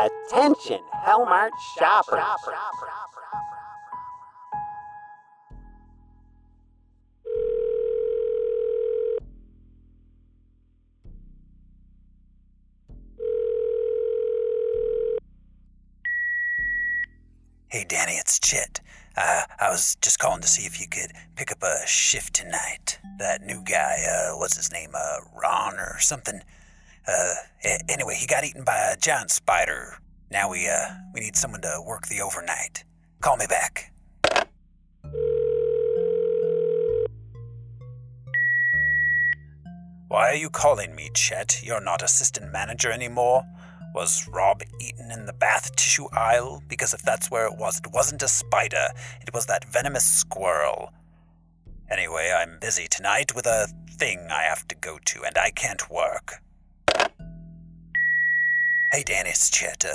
Attention, Hellmart shoppers. Hey, Danny, it's Chet. I was just calling to see if you could pick up a shift tonight. That new guy, what's his name, Ron or something? Anyway, he got eaten by a giant spider. Now we need someone to work the overnight. Call me back. Why are you calling me, Chet? You're not assistant manager anymore? Was Rob eaten in the bath tissue aisle? Because if that's where it wasn't a spider. It was that venomous squirrel. Anyway, I'm busy tonight with a thing I have to go to, and I can't work. Hey, Danny, it's Chet.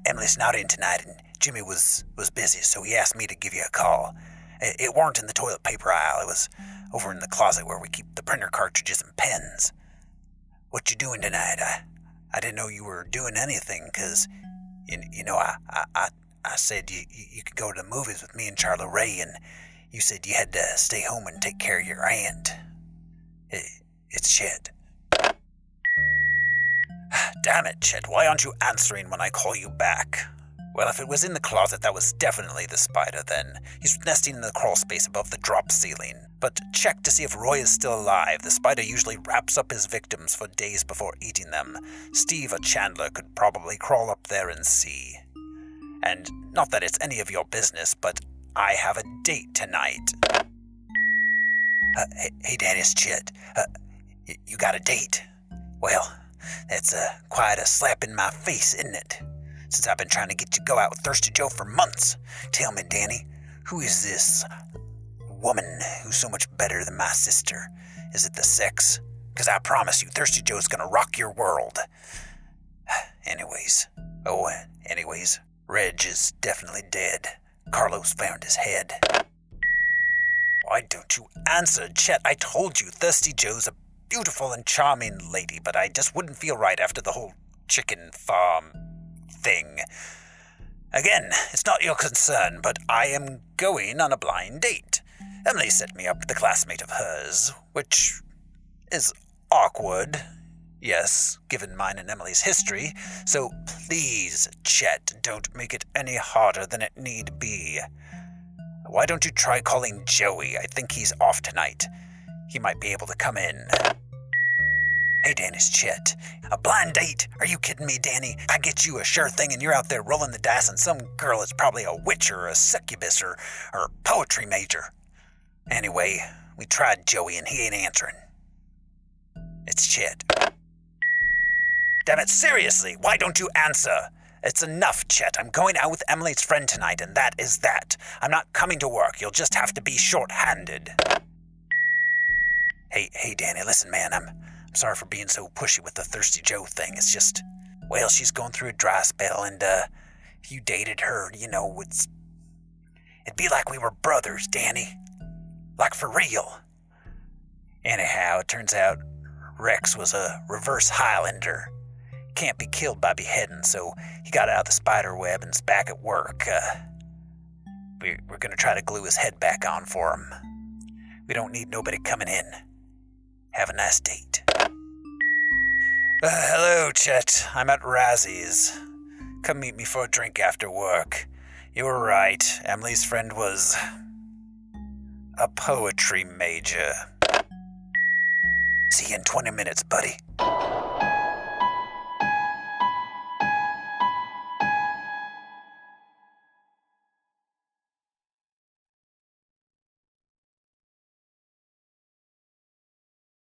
Emily's not in tonight, and Jimmy was busy, so he asked me to give you a call. It weren't in the toilet paper aisle. It was over in the closet where we keep the printer cartridges and pens. What you doing tonight? I didn't know you were doing anything, because, I said you could go to the movies with me and Charlie Ray, and you said you had to stay home and take care of your aunt. It's Chet. Damn it, Chet, why aren't you answering when I call you back? Well, if it was in the closet, that was definitely the spider then. He's nesting in the crawl space above the drop ceiling. But check to see if Roy is still alive. The spider usually wraps up his victims for days before eating them. Steve or Chandler could probably crawl up there and see. And not that it's any of your business, but I have a date tonight. Hey, Danny, it's Chet. You got a date? Well, that's quite a slap in my face, isn't it? Since I've been trying to get you to go out with Thirsty Joe for months. Tell me, Danny, who is this woman who's so much better than my sister? Is it the sex? Because I promise you, Thirsty Joe's gonna rock your world. Anyways, Reg is definitely dead. Carlos found his head. Why don't you answer, Chet? I told you, Thirsty Joe's a beautiful and charming lady, but I just wouldn't feel right after the whole chicken farm thing. Again, it's not your concern, but I am going on a blind date. Emily set me up with a classmate of hers, which is awkward, yes, given mine and Emily's history, so please, Chet, don't make it any harder than it need be. Why don't you try calling Joey? I think he's off tonight. He might be able to come in. Hey, Danny, it's Chet. A blind date? Are you kidding me, Danny? I get you a sure thing and you're out there rolling the dice on some girl that's probably a witch or a succubus or a poetry major. Anyway, we tried Joey and he ain't answering. It's Chet. Damn it, seriously, why don't you answer? It's enough, Chet. I'm going out with Emily's friend tonight, and that is that. I'm not coming to work. You'll just have to be short-handed. Hey, Danny, listen, man, I'm sorry for being so pushy with the Thirsty Joe thing. It's just, well, she's going through a dry spell, and, if you dated her, it'd be like we were brothers, Danny. Like for real. Anyhow, it turns out Rex was a reverse Highlander. Can't be killed by beheading, so he got out of the spider web and's back at work. We're gonna try to glue his head back on for him. We don't need nobody coming in. Have a nice date. Hello, Chet. I'm at Razzie's. Come meet me for a drink after work. You were right. Emily's friend was a poetry major. See you in 20 minutes, buddy.